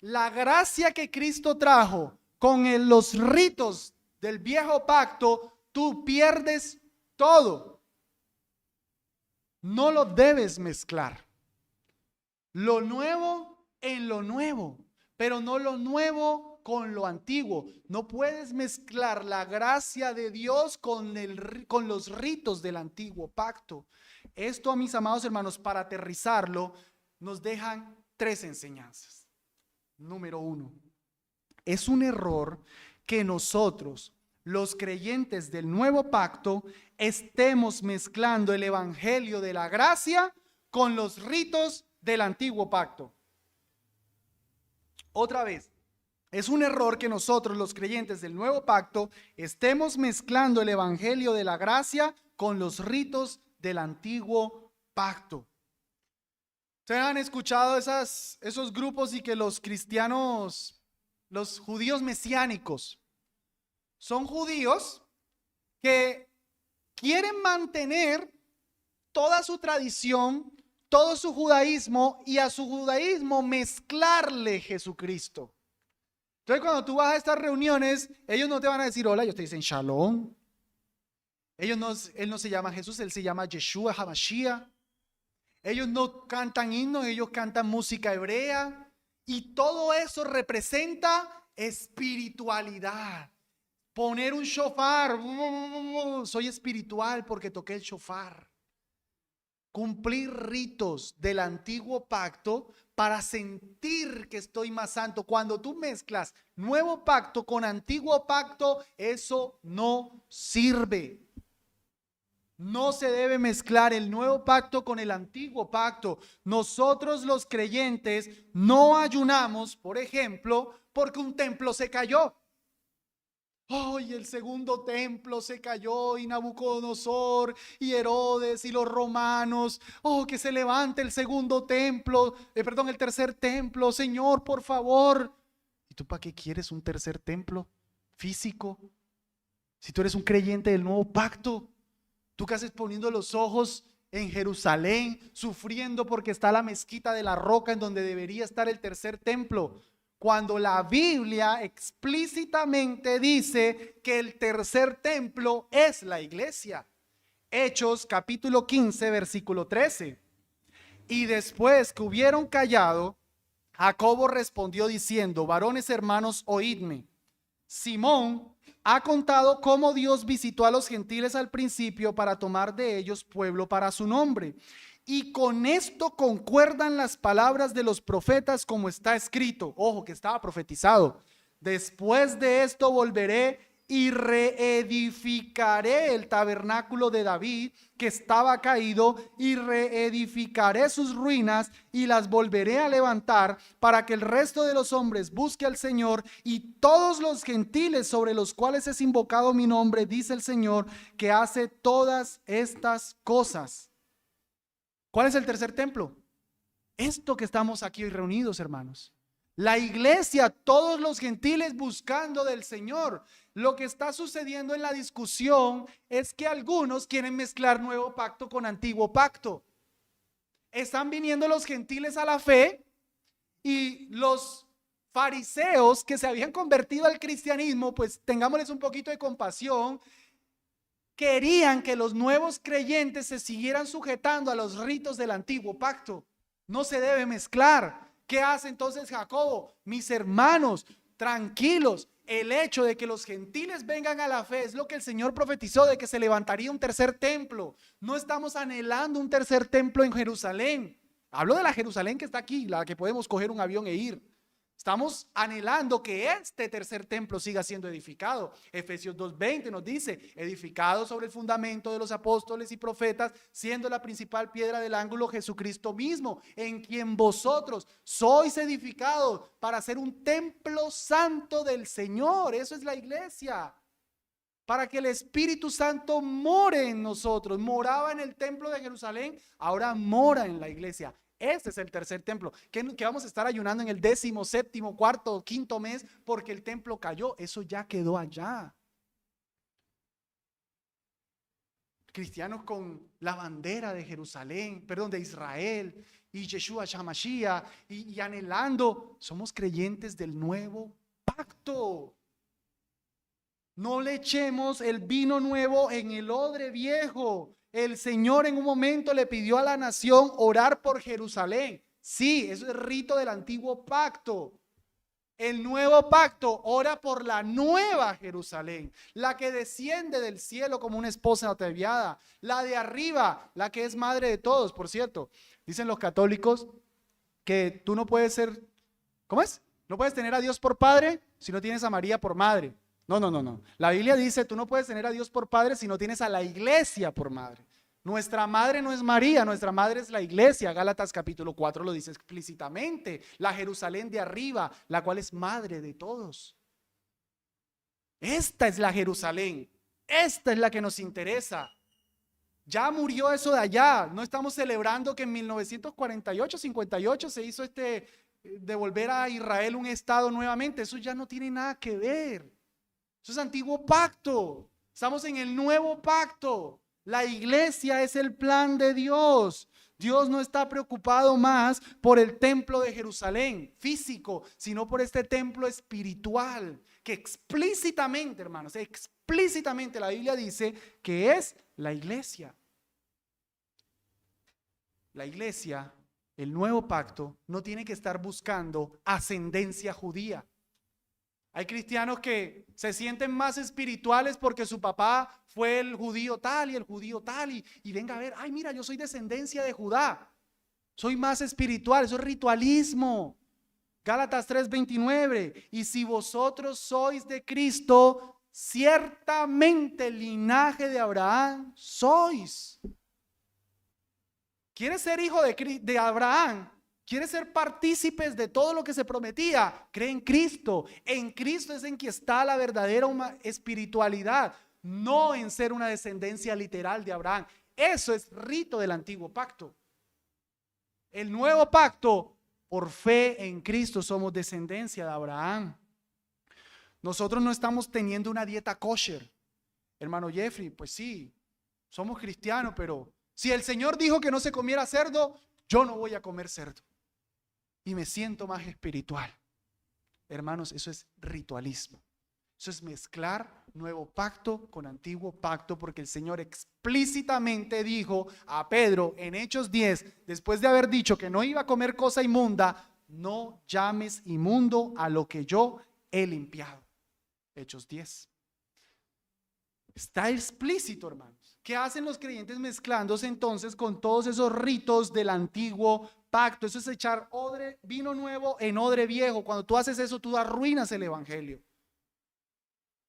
la gracia que Cristo trajo con los ritos del viejo pacto, tú pierdes todo. No lo debes mezclar. Lo nuevo en lo nuevo, pero no lo nuevo con lo antiguo. No puedes mezclar la gracia de Dios con los ritos del antiguo pacto. Esto, mis amados hermanos, para aterrizarlo, nos dejan tres enseñanzas. Número uno, es un error que nosotros, los creyentes del nuevo pacto, estemos mezclando el evangelio de la gracia con los ritos del antiguo pacto. Otra vez, es un error que nosotros, los creyentes del nuevo pacto, estemos mezclando el evangelio de la gracia con los ritos del antiguo pacto. ¿Ustedes han escuchado esos grupos y que los cristianos, los judíos mesiánicos, son judíos que quieren mantener toda su tradición, todo su judaísmo, y a su judaísmo mezclarle Jesucristo? Entonces, cuando tú vas a estas reuniones, ellos no te van a decir hola, ellos te dicen shalom. Él no se llama Jesús, él se llama Yeshua HaMashiach. Ellos no cantan himnos, ellos cantan música hebrea. Y todo eso representa espiritualidad. Poner un shofar, soy espiritual porque toqué el shofar. Cumplir ritos del antiguo pacto para sentir que estoy más santo. Cuando tú mezclas nuevo pacto con antiguo pacto, eso no sirve. No se debe mezclar el nuevo pacto con el antiguo pacto. Nosotros los creyentes no ayunamos, por ejemplo, porque un templo se cayó. ¡Ay, el segundo templo se cayó! Y Nabucodonosor y Herodes y los romanos. ¡Oh, que se levante el segundo templo! El tercer templo. Señor, por favor. ¿Y tú para qué quieres un tercer templo físico? Si tú eres un creyente del nuevo pacto. ¿Tú qué haces poniendo los ojos en Jerusalén, sufriendo porque está la mezquita de la roca en donde debería estar el tercer templo? Cuando la Biblia explícitamente dice que el tercer templo es la iglesia. Hechos capítulo 15, versículo 13. Y después que hubieron callado, Jacobo respondió diciendo: varones hermanos, oídme. Simón ha contado cómo Dios visitó a los gentiles al principio para tomar de ellos pueblo para su nombre. Y con esto concuerdan las palabras de los profetas como está escrito. Ojo, que estaba profetizado. Después de esto volveré y reedificaré el tabernáculo de David que estaba caído, y reedificaré sus ruinas y las volveré a levantar, para que el resto de los hombres busque al Señor, y todos los gentiles sobre los cuales es invocado mi nombre, dice el Señor, que hace todas estas cosas. ¿Cuál es el tercer templo? Esto que estamos aquí reunidos, hermanos. La iglesia, todos los gentiles buscando del Señor. Lo que está sucediendo en la discusión es que algunos quieren mezclar nuevo pacto con antiguo pacto. Están viniendo los gentiles a la fe y los fariseos que se habían convertido al cristianismo, pues tengámosles un poquito de compasión, querían que los nuevos creyentes se siguieran sujetando a los ritos del antiguo pacto. No se debe mezclar. ¿Qué hace entonces Jacobo? Mis hermanos, tranquilos. El hecho de que los gentiles vengan a la fe es lo que el Señor profetizó, de que se levantaría un tercer templo. No estamos anhelando un tercer templo en Jerusalén. Hablo de la Jerusalén que está aquí, la que podemos coger un avión e ir. Estamos anhelando que este tercer templo siga siendo edificado. Efesios 2:20 nos dice, edificado sobre el fundamento de los apóstoles y profetas, siendo la principal piedra del ángulo Jesucristo mismo, en quien vosotros sois edificados para ser un templo santo del Señor. Eso es la iglesia. Para que el Espíritu Santo more en nosotros. Moraba en el templo de Jerusalén, ahora mora en la iglesia. Este es el tercer templo, que vamos a estar ayunando en el 17º, 4º, 5º mes, porque el templo cayó. Eso ya quedó allá. Cristianos con la bandera de Jerusalén, perdón, de Israel, y Yeshua HaMashiach, y anhelando, somos creyentes del nuevo pacto. No le echemos el vino nuevo en el odre viejo. El Señor en un momento le pidió a la nación orar por Jerusalén. Sí, eso es rito del antiguo pacto. El nuevo pacto ora por la nueva Jerusalén, la que desciende del cielo como una esposa ataviada, la de arriba, la que es madre de todos. Por cierto, dicen los católicos que tú no puedes ser, ¿cómo es? No puedes tener a Dios por padre si no tienes a María por madre. No. La Biblia dice, tú no puedes tener a Dios por padre si no tienes a la iglesia por madre. Nuestra madre no es María, nuestra madre es la iglesia. Gálatas capítulo 4 lo dice explícitamente. La Jerusalén de arriba, la cual es madre de todos. Esta es la Jerusalén. Esta es la que nos interesa. Ya murió eso de allá. No estamos celebrando que en 1948, 58 se hizo devolver a Israel un estado nuevamente. Eso ya no tiene nada que ver. Eso es antiguo pacto. Estamos en el nuevo pacto. La iglesia es el plan de Dios. Dios no está preocupado más por el templo de Jerusalén físico, sino por este templo espiritual, que explícitamente, hermanos, explícitamente la Biblia dice que es la iglesia. La iglesia, el nuevo pacto, no tiene que estar buscando ascendencia judía. Hay cristianos que se sienten más espirituales porque su papá fue el judío tal y el judío tal y venga a ver, ay mira, yo soy descendencia de Judá, soy más espiritual. Eso es ritualismo. Gálatas 3:29, y si vosotros sois de Cristo, ciertamente el linaje de Abraham sois. ¿Quieres ser hijo de Abraham? ¿Quieres ser partícipes de todo lo que se prometía? Cree en Cristo. En Cristo es en que está la verdadera espiritualidad, no en ser una descendencia literal de Abraham. Eso es rito del antiguo pacto. El nuevo pacto, por fe en Cristo somos descendencia de Abraham. Nosotros no estamos teniendo una dieta kosher. Hermano Jeffrey, pues sí, somos cristianos, pero si el Señor dijo que no se comiera cerdo, yo no voy a comer cerdo. Y me siento más espiritual. Hermanos, eso es ritualismo. Eso es mezclar nuevo pacto con antiguo pacto, porque el Señor explícitamente dijo a Pedro en Hechos 10, después de haber dicho que no iba a comer cosa inmunda, no llames inmundo a lo que yo he limpiado. Hechos 10. Está explícito, hermanos. ¿Qué hacen los creyentes mezclándose entonces con todos esos ritos del antiguo pacto? Eso es echar vino nuevo en odre viejo. Cuando tú haces eso, tú arruinas el evangelio.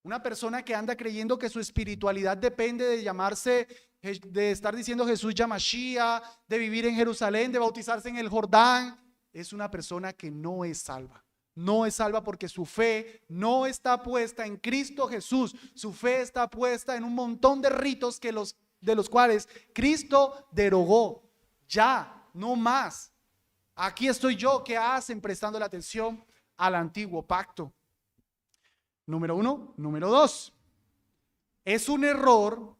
Una persona que anda creyendo que su espiritualidad depende de llamarse, de estar diciendo Jesús Yamashiach, de vivir en Jerusalén, de bautizarse en el Jordán, es una persona que no es salva. No es salva porque su fe no está puesta en Cristo Jesús. Su fe está puesta en un montón de ritos de los cuales Cristo derogó. Ya, no más. Aquí estoy yo, ¿qué hacen prestando la atención al antiguo pacto? Número 1. Número 2. Es un error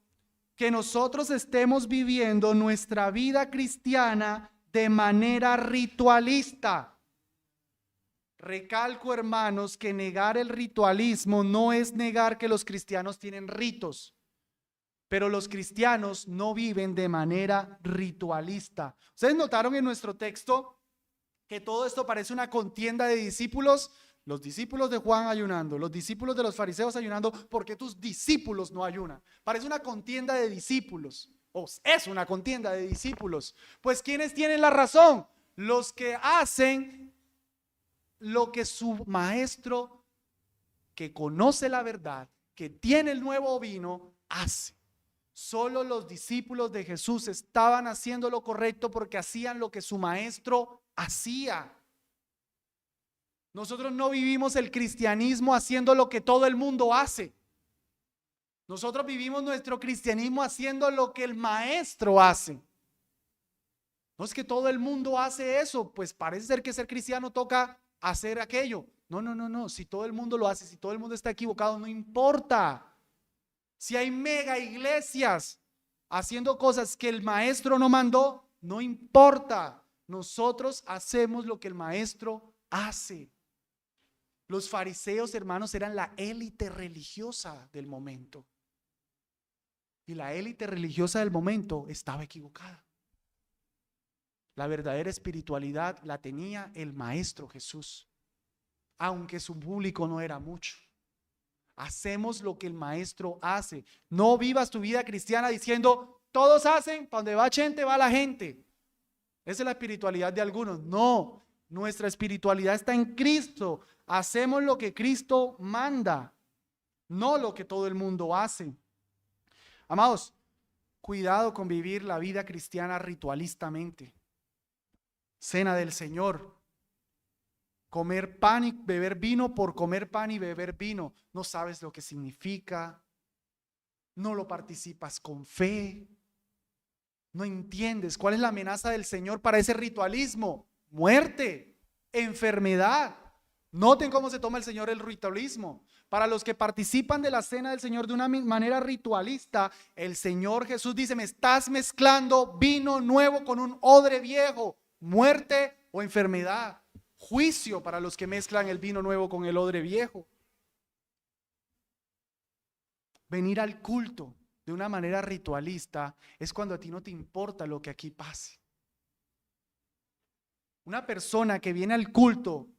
que nosotros estemos viviendo nuestra vida cristiana de manera ritualista. Recalco, hermanos, que negar el ritualismo no es negar que los cristianos tienen ritos, pero los cristianos no viven de manera ritualista. ¿Ustedes notaron en nuestro texto que todo esto parece una contienda de discípulos? Los discípulos de Juan ayunando, los discípulos de los fariseos ayunando. ¿Por qué tus discípulos no ayunan? Parece una contienda de discípulos. Es una contienda de discípulos. Pues ¿quiénes tienen la razón? Los que hacen lo que su maestro, que conoce la verdad, que tiene el nuevo vino, hace. Solo los discípulos de Jesús estaban haciendo lo correcto porque hacían lo que su maestro hacía. Nosotros no vivimos el cristianismo haciendo lo que todo el mundo hace. Nosotros vivimos nuestro cristianismo haciendo lo que el maestro hace. No es que todo el mundo hace eso, pues parece ser que ser cristiano toca hacer aquello. No. Si todo el mundo lo hace, si todo el mundo está equivocado, no importa. Si hay mega iglesias haciendo cosas que el maestro no mandó, no importa. Nosotros hacemos lo que el maestro hace. Los fariseos, hermanos, eran la élite religiosa del momento. Y la élite religiosa del momento estaba equivocada. La verdadera espiritualidad la tenía el maestro Jesús, aunque su público no era mucho. Hacemos lo que el maestro hace. No vivas tu vida cristiana diciendo, todos hacen, para donde va gente, va la gente. Esa es la espiritualidad de algunos. No, nuestra espiritualidad está en Cristo. Hacemos lo que Cristo manda, no lo que todo el mundo hace. Amados, cuidado con vivir la vida cristiana ritualistamente. Cena del Señor. Comer pan y beber vino por comer pan y beber vino. No sabes lo que significa. No lo participas con fe. No entiendes cuál es la amenaza del Señor para ese ritualismo. Muerte, enfermedad. Noten cómo se toma el Señor el ritualismo. Para los que participan de la cena del Señor de una manera ritualista, el Señor Jesús dice, me estás mezclando vino nuevo con un odre viejo. Muerte o enfermedad. Juicio para los que mezclan el vino nuevo con el odre viejo. Venir al culto de una manera ritualista es cuando a ti no te importa lo que aquí pase. Una persona que viene al culto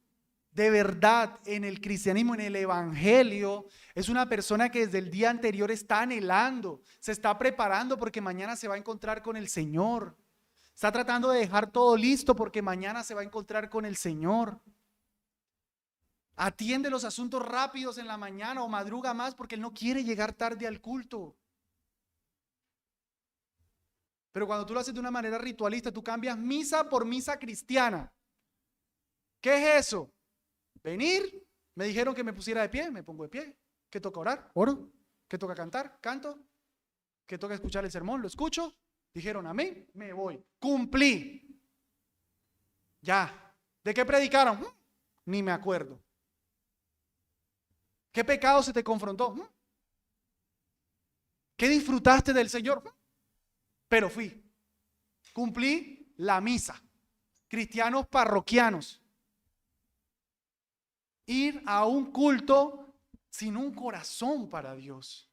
de verdad en el cristianismo, en el evangelio, es una persona que desde el día anterior está anhelando, se está preparando porque mañana se va a encontrar con el Señor. Está tratando de dejar todo listo porque mañana se va a encontrar con el Señor. Atiende los asuntos rápidos en la mañana o madruga más porque él no quiere llegar tarde al culto. Pero cuando tú lo haces de una manera ritualista, tú cambias misa por misa cristiana. ¿Qué es eso? Venir, me dijeron que me pusiera de pie, me pongo de pie. ¿Qué toca orar? Oro. ¿Qué toca cantar? Canto. ¿Qué toca escuchar el sermón? Lo escucho. Dijeron amén, me voy. Cumplí. Ya. ¿De qué predicaron? Ni me acuerdo. ¿Qué pecado se te confrontó? ¿Qué disfrutaste del Señor? Pero fui. Cumplí la misa. Cristianos parroquianos. Ir a un culto sin un corazón para Dios.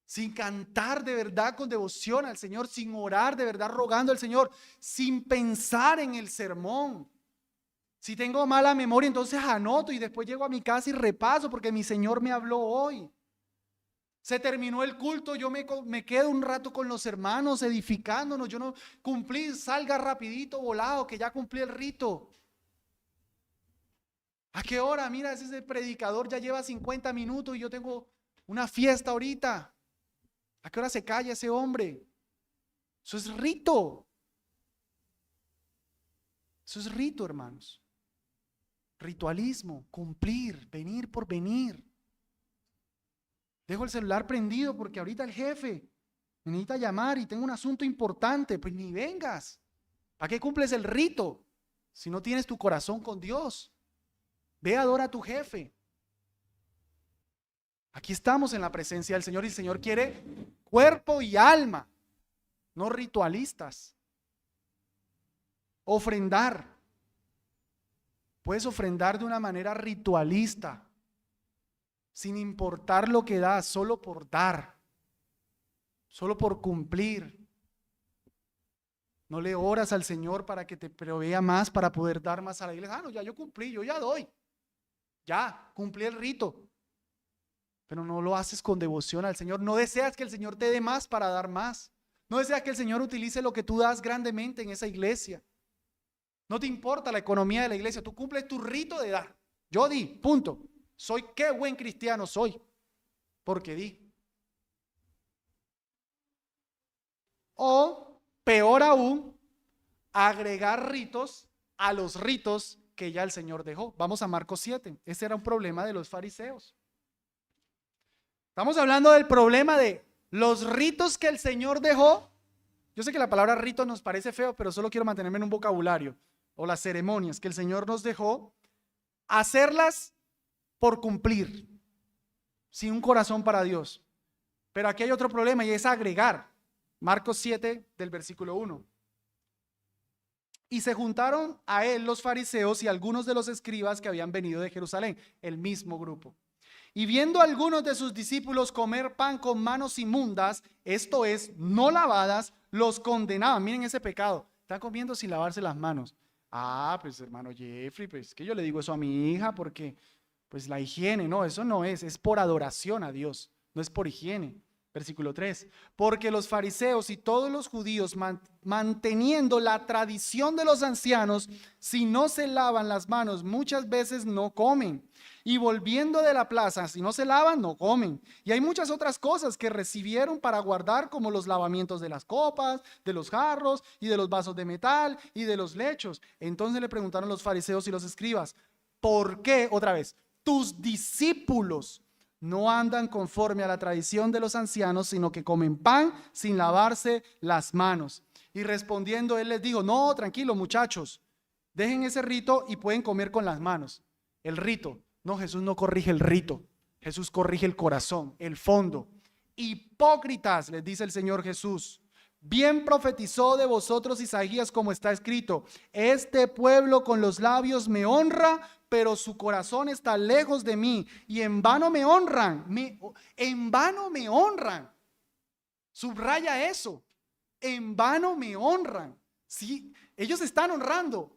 Sin cantar de verdad con devoción al Señor, sin orar de verdad rogando al Señor, sin pensar en el sermón. Si tengo mala memoria, entonces anoto y después llego a mi casa y repaso porque mi Señor me habló hoy. Se terminó el culto, yo me quedo un rato con los hermanos edificándonos, yo no cumplí, salga rapidito, volado, que ya cumplí el rito. ¿A qué hora? Mira, ese predicador ya lleva 50 minutos y yo tengo una fiesta ahorita. ¿A qué hora se calla ese hombre? Eso es rito. Eso es rito, hermanos. Ritualismo, cumplir, venir por venir. Dejo el celular prendido porque ahorita el jefe me necesita llamar y tengo un asunto importante. Pues ni vengas. ¿Para qué cumples el rito? si no tienes tu corazón con Dios. Ve, adora a tu jefe. Aquí estamos en la presencia del Señor y el Señor quiere cuerpo y alma, no ritualistas. Ofrendar. Puedes ofrendar de una manera ritualista, sin importar lo que das, solo por dar, solo por cumplir. No le oras al Señor para que te provea más, para poder dar más a la iglesia. No, ya yo cumplí, yo ya doy. Ya, cumplí el rito. Pero no lo haces con devoción al Señor. No deseas que el Señor te dé más para dar más. No deseas que el Señor utilice lo que tú das grandemente en esa iglesia. No te importa la economía de la iglesia. Tú cumples tu rito de dar. Yo di, punto. Qué buen cristiano soy, porque di. O, peor aún, agregar ritos a los ritos que ya el Señor dejó. Vamos a Marcos 7. Ese era un problema de los fariseos. Estamos hablando del problema de los ritos que el Señor dejó. Yo sé que la palabra rito nos parece feo, pero solo quiero mantenerme en un vocabulario. O las ceremonias que el Señor nos dejó, hacerlas por cumplir, sin un corazón para Dios. Pero aquí hay otro problema y es agregar. Marcos 7 del versículo 1. Y se juntaron a él los fariseos y algunos de los escribas que habían venido de Jerusalén, el mismo grupo. Y viendo a algunos de sus discípulos comer pan con manos inmundas, esto es, no lavadas, los condenaban. Miren ese pecado, están comiendo sin lavarse las manos. Pues hermano Jeffrey, pues que yo le digo eso a mi hija porque pues la higiene, no, eso no es por adoración a Dios, no es por higiene. Versículo 3, porque los fariseos y todos los judíos manteniendo la tradición de los ancianos, si no se lavan las manos muchas veces no comen. Y volviendo de la plaza, si no se lavan, no comen. Y hay muchas otras cosas que recibieron para guardar, como los lavamientos de las copas, de los jarros y de los vasos de metal y de los lechos. Entonces le preguntaron los fariseos y los escribas, ¿por qué, otra vez, tus discípulos no andan conforme a la tradición de los ancianos, sino que comen pan sin lavarse las manos? Y respondiendo él les dijo, no, tranquilo muchachos, dejen ese rito y pueden comer con las manos. El rito. No, Jesús no corrige el rito, Jesús corrige el corazón, el fondo. Hipócritas, les dice el Señor Jesús, bien profetizó de vosotros Isaías como está escrito, este pueblo con los labios me honra, pero su corazón está lejos de mí y en vano me honran, en vano me honran. Subraya eso, en vano me honran. Sí, ellos están honrando,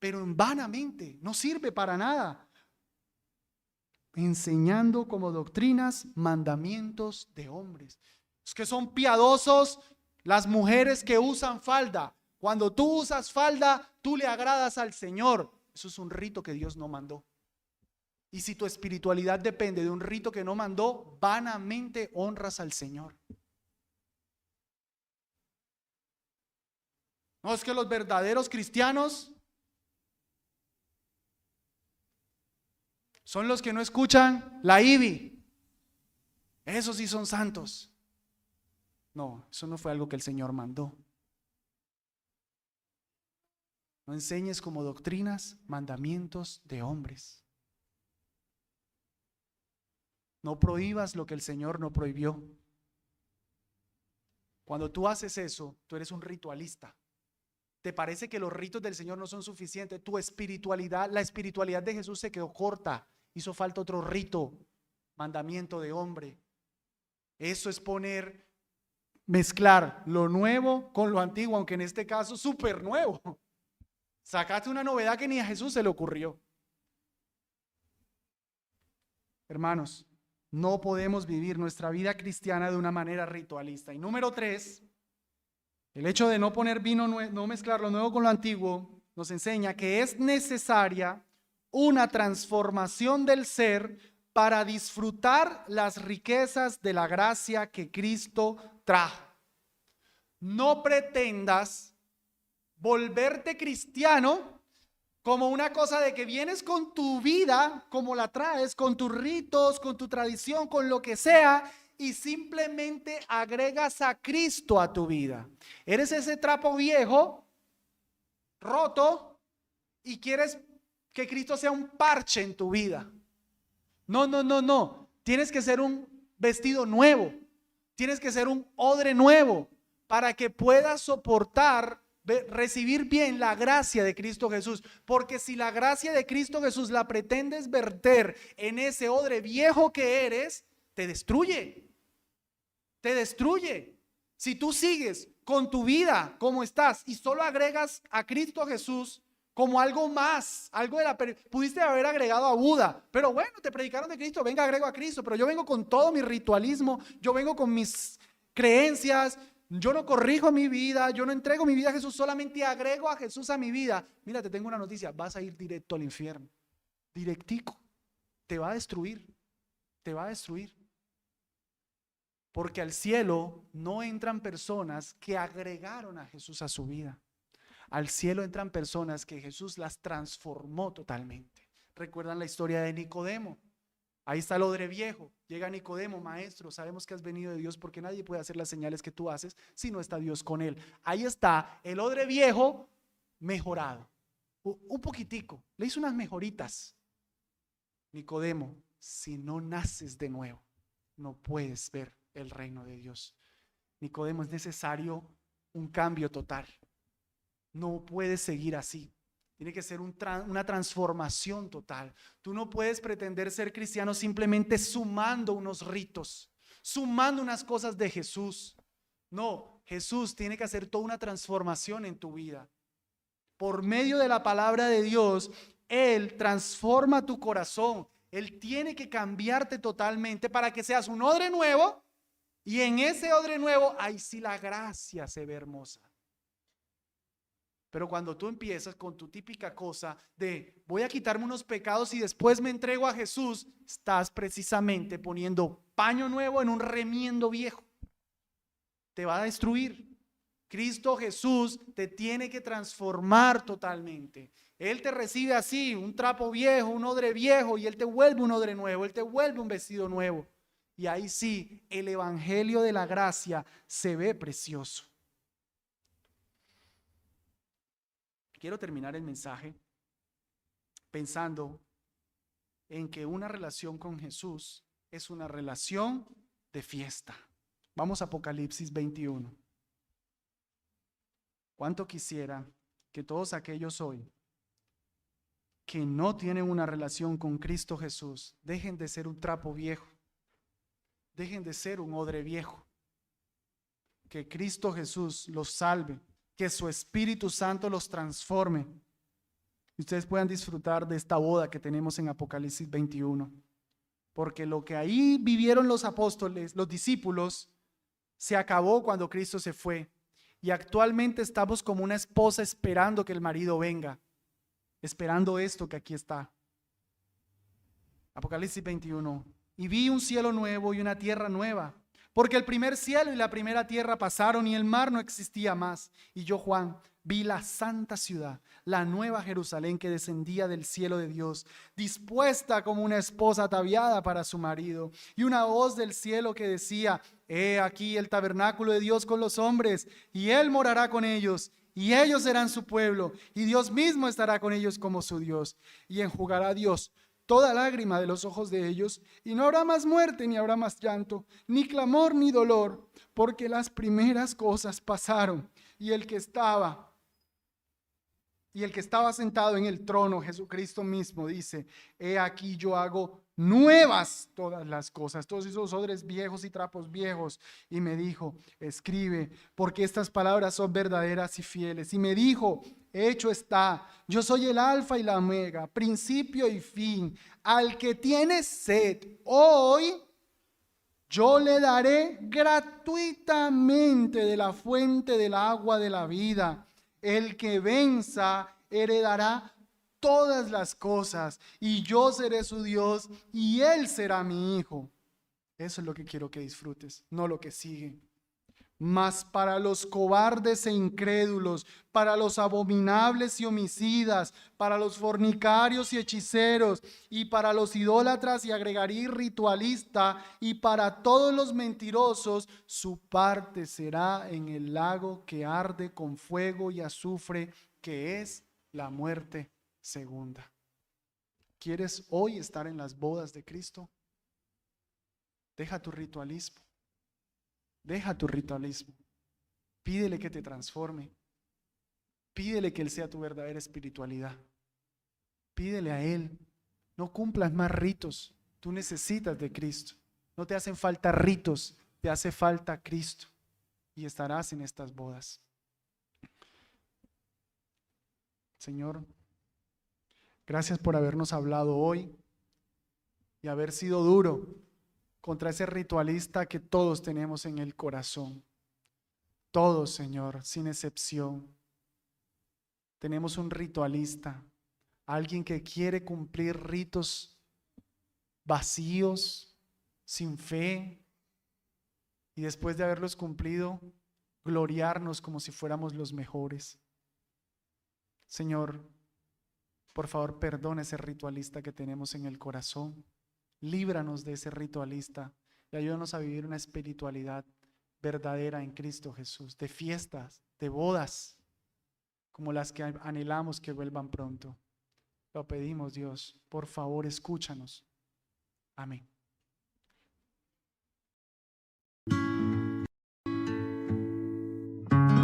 pero en vanamente, no sirve para nada. Enseñando como doctrinas mandamientos de hombres. Es que son piadosos las mujeres que usan falda. Cuando tú usas falda, tú le agradas al Señor. Eso es un rito que Dios no mandó. Y si tu espiritualidad depende de un rito que no mandó, vanamente honras al Señor. No, es que los verdaderos cristianos son los que no escuchan la IBI. Esos sí son santos. No, eso no fue algo que el Señor mandó. No enseñes como doctrinas mandamientos de hombres. No prohíbas lo que el Señor no prohibió. Cuando tú haces eso, tú eres un ritualista. ¿Te parece que los ritos del Señor no son suficientes? Tu espiritualidad, la espiritualidad de Jesús se quedó corta. Hizo falta otro rito, mandamiento de hombre. Eso es mezclar lo nuevo con lo antiguo, aunque en este caso súper nuevo. Sacaste una novedad que ni a Jesús se le ocurrió. Hermanos, no podemos vivir nuestra vida cristiana de una manera ritualista. Y número 3, el hecho de no poner vino, no mezclar lo nuevo con lo antiguo, nos enseña que es necesaria una transformación del ser para disfrutar las riquezas de la gracia que Cristo trajo. No pretendas volverte cristiano como una cosa de que vienes con tu vida, como la traes, con tus ritos, con tu tradición, con lo que sea, y simplemente agregas a Cristo a tu vida. Eres ese trapo viejo, roto, y quieres que Cristo sea un parche en tu vida. No, no, no, no. Tienes que ser un vestido nuevo. Tienes que ser un odre nuevo para que puedas soportar, recibir bien la gracia de Cristo Jesús. Porque si la gracia de Cristo Jesús la pretendes verter en ese odre viejo que eres, te destruye. Te destruye. Si tú sigues con tu vida como estás y solo agregas a Cristo Jesús como algo más, algo de pudiste haber agregado a Buda, pero bueno, te predicaron de Cristo, venga, agrego a Cristo, pero yo vengo con todo mi ritualismo, yo vengo con mis creencias, yo no corrijo mi vida, yo no entrego mi vida a Jesús, solamente agrego a Jesús a mi vida. Mira, te tengo una noticia, vas a ir directo al infierno, directico, te va a destruir, te va a destruir. Porque al cielo no entran personas que agregaron a Jesús a su vida. Al cielo entran personas que Jesús las transformó totalmente. ¿Recuerdan la historia de Nicodemo? Ahí está el odre viejo. Llega Nicodemo, maestro, sabemos que has venido de Dios porque nadie puede hacer las señales que tú haces si no está Dios con él. Ahí está el odre viejo mejorado. Un poquitico, le hizo unas mejoritas. Nicodemo, si no naces de nuevo, no puedes ver el reino de Dios. Nicodemo, es necesario un cambio total. No puedes seguir así. Tiene que ser una transformación total. Tú no puedes pretender ser cristiano simplemente sumando unos ritos, sumando unas cosas de Jesús. No, Jesús tiene que hacer toda una transformación en tu vida. Por medio de la palabra de Dios, Él transforma tu corazón. Él tiene que cambiarte totalmente para que seas un odre nuevo. Y en ese odre nuevo, ahí sí la gracia se ve hermosa. Pero cuando tú empiezas con tu típica cosa de voy a quitarme unos pecados y después me entrego a Jesús, estás precisamente poniendo paño nuevo en un remiendo viejo. Te va a destruir. Cristo Jesús te tiene que transformar totalmente. Él te recibe así, un trapo viejo, un odre viejo, y Él te vuelve un odre nuevo, Él te vuelve un vestido nuevo. Y ahí sí, el evangelio de la gracia se ve precioso. Quiero terminar el mensaje pensando en que una relación con Jesús es una relación de fiesta. Vamos a Apocalipsis 21. ¿Cuánto quisiera que todos aquellos hoy que no tienen una relación con Cristo Jesús dejen de ser un trapo viejo, dejen de ser un odre viejo, que Cristo Jesús los salve, que su Espíritu Santo los transforme y ustedes puedan disfrutar de esta boda que tenemos en Apocalipsis 21? Porque lo que ahí vivieron los apóstoles, los discípulos, se acabó cuando Cristo se fue. Y actualmente estamos como una esposa esperando que el marido venga, esperando esto que aquí está. Apocalipsis 21. Y vi un cielo nuevo y una tierra nueva, porque el primer cielo y la primera tierra pasaron y el mar no existía más. Y yo, Juan, vi la santa ciudad, la nueva Jerusalén que descendía del cielo de Dios, dispuesta como una esposa ataviada para su marido. Y una voz del cielo que decía: he aquí el tabernáculo de Dios con los hombres, y Él morará con ellos, y ellos serán su pueblo, y Dios mismo estará con ellos como su Dios. Y enjugará Dios toda lágrima de los ojos de ellos, y no habrá más muerte, ni habrá más llanto, ni clamor, ni dolor, porque las primeras cosas pasaron. Y el que estaba sentado en el trono, Jesucristo mismo, dice: he aquí yo hago nuevas todas las cosas. Todos esos odres viejos y trapos viejos. Y me dijo: escribe, porque estas palabras son verdaderas y fieles. Y me dijo: hecho está, yo soy el alfa y la omega, principio y fin. Al que tiene sed, hoy yo le daré gratuitamente de la fuente del agua de la vida. El que venza heredará todas las cosas, y yo seré su Dios, y él será mi hijo. Eso es lo que quiero que disfrutes, no lo que sigue. Mas para los cobardes e incrédulos, para los abominables y homicidas, para los fornicarios y hechiceros, y para los idólatras y agregarí ritualista, y para todos los mentirosos, su parte será en el lago que arde con fuego y azufre, que es la muerte segunda. ¿Quieres hoy estar en las bodas de Cristo? Deja tu ritualismo. Deja tu ritualismo. Pídele que te transforme. Pídele que Él sea tu verdadera espiritualidad. Pídele a Él. No cumplas más ritos. Tú necesitas de Cristo. No te hacen falta ritos, te hace falta Cristo. Y estarás en estas bodas. Señor, gracias por habernos hablado hoy y haber sido duro contra ese ritualista que todos tenemos en el corazón. Todos, Señor, sin excepción. Tenemos un ritualista, alguien que quiere cumplir ritos vacíos, sin fe, y después de haberlos cumplido, gloriarnos como si fuéramos los mejores. Señor, por favor, perdona ese ritualista que tenemos en el corazón. Líbranos de ese ritualista y ayúdanos a vivir una espiritualidad verdadera en Cristo Jesús, de fiestas, de bodas, como las que anhelamos que vuelvan pronto. Lo pedimos, Dios, por favor, escúchanos. Amén.